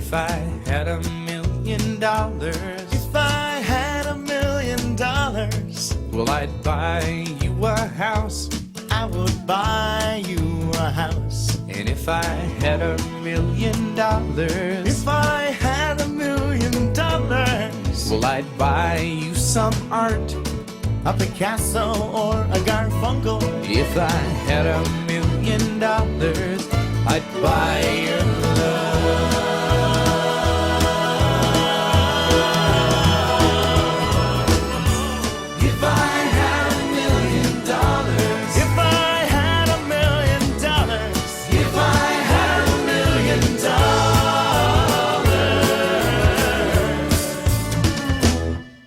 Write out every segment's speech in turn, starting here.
If I had $1 million, if I had $1 million, well, I'd buy you a house. I would buy you a house. And if I had $1 million, if I had $1 million, well, I'd buy you some art, a Picasso or a Garfunkel. If I had $1 million, I'd buy your love. If I had $1 million, if I had $1 million, if I had $1 million,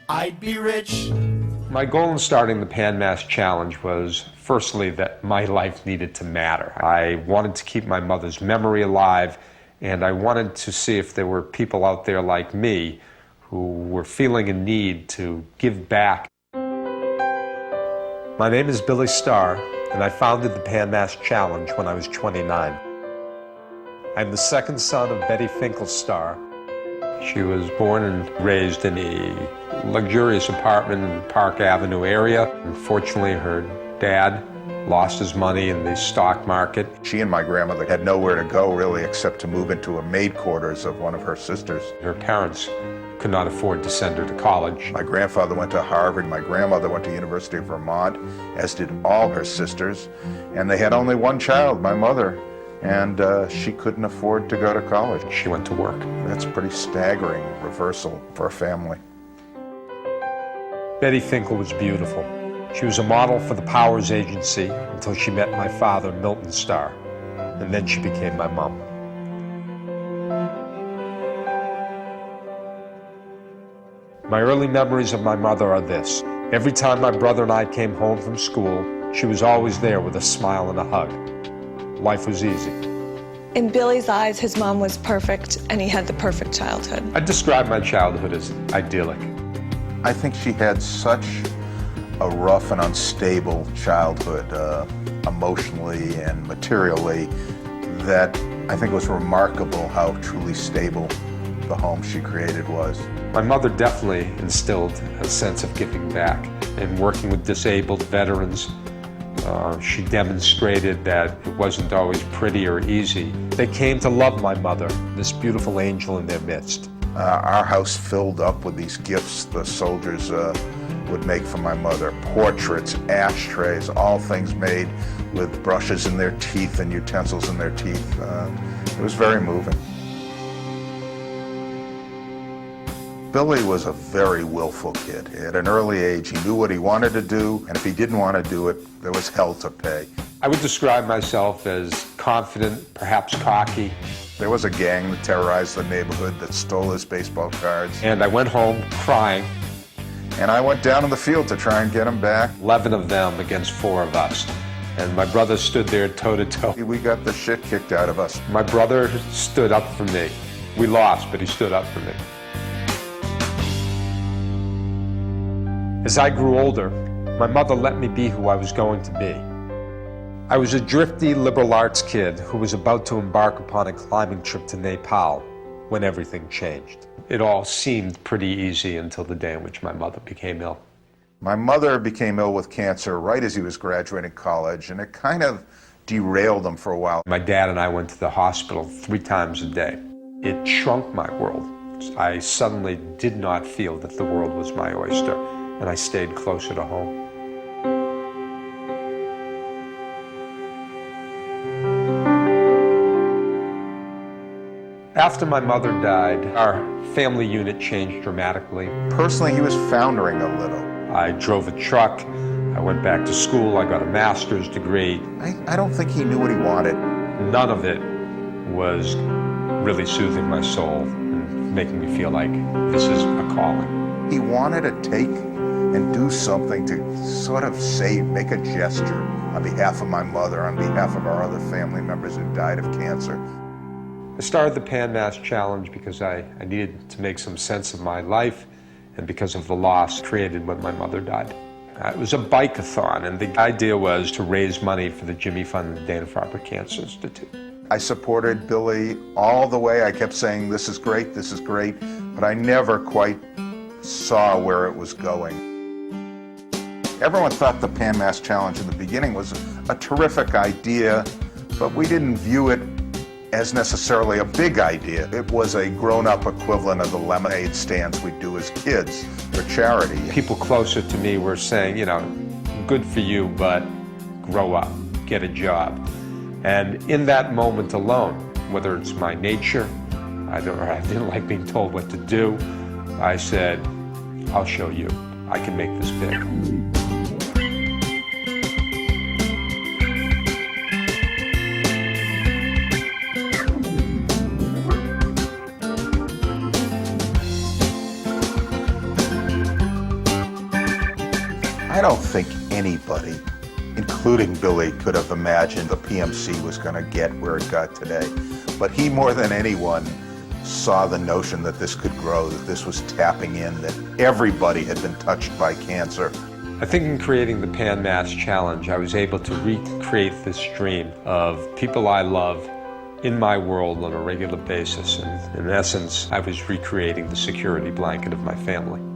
I'd be rich. My goal in starting the Pan Mass Challenge was, firstly, that my life needed to matter. I wanted to keep my mother's memory alive, and I wanted to see if there were people out there like me who were feeling a need to give back. My name is Billy Starr, and I founded the Pan Mass Challenge when I was 29. I'm the second son of Betty Finkel Starr. She was born and raised in a luxurious apartment in the Park Avenue area. Unfortunately, her dad lost his money in the stock market. She and my grandmother had nowhere to go, really, except to move into a maid quarters of one of her sisters. Her parents could not afford to send her to college. My grandfather went to Harvard, my grandmother went to University of Vermont, as did all her sisters, and they had only one child, my mother, and she couldn't afford to go to college. She went to work. That's a pretty staggering reversal for a family. Betty Finkel was beautiful. She was a model for the Powers Agency until she met my father, Milton Starr, and then she became my mom. My early memories of my mother are this. Every time my brother and I came home from school, she was always there with a smile and a hug. Life was easy. In Billy's eyes, his mom was perfect, and he had the perfect childhood. I describe my childhood as idyllic. I think she had such a rough and unstable childhood, emotionally and materially, that I think it was remarkable how truly stable the home she created was. My mother definitely instilled a sense of giving back. And working with disabled veterans, she demonstrated that it wasn't always pretty or easy. They came to love my mother, this beautiful angel in their midst. Our house filled up with these gifts the soldiers would make for my mother. Portraits, ashtrays, all things made with brushes in their teeth and utensils in their teeth. It was very moving. Billy was a very willful kid. At an early age, he knew what he wanted to do, and if he didn't want to do it, there was hell to pay. I would describe myself as confident, perhaps cocky. There was a gang that terrorized the neighborhood that stole his baseball cards. And I went home crying. And I went down in the field to try and get him back. 11 of them against 4 of us. And my brother stood there toe-to-toe. We got the shit kicked out of us. My brother stood up for me. We lost, but he stood up for me. As I grew older, my mother let me be who I was going to be. I was a drifty liberal arts kid who was about to embark upon a climbing trip to Nepal when everything changed. It all seemed pretty easy until the day in which my mother became ill. My mother became ill with cancer right as he was graduating college, and it kind of derailed him for a while. My dad and I went to the hospital 3 times a day. It shrunk my world. I suddenly did not feel that the world was my oyster, and I stayed closer to home. After my mother died, our family unit changed dramatically. Personally, he was foundering a little. I drove a truck, I went back to school, I got a master's degree. I don't think he knew what he wanted. None of it was really soothing my soul and making me feel like this is a calling. He wanted to take and do something to sort of make a gesture on behalf of my mother, on behalf of our other family members who died of cancer. I started the Pan Mass Challenge because I needed to make some sense of my life and because of the loss created when my mother died. It was a bike-a-thon, and the idea was to raise money for the Jimmy Fund and the Dana-Farber Cancer Institute. I supported Billy all the way. I kept saying, this is great, but I never quite saw where it was going. Everyone thought the Pan Mass Challenge in the beginning was a terrific idea, but we didn't view it as necessarily a big idea. It was a grown-up equivalent of the lemonade stands we do as kids for charity. People closer to me were saying, you know, good for you, but grow up, get a job. And in that moment alone, whether it's my nature, I didn't like being told what to do, I said, I'll show you. I can make this big. I don't think anybody, including Billy, could have imagined the PMC was going to get where it got today. But he, more than anyone, saw the notion that this could grow, that this was tapping in, that everybody had been touched by cancer. I think in creating the Pan Mass Challenge, I was able to recreate this dream of people I love in my world on a regular basis. And in essence, I was recreating the security blanket of my family.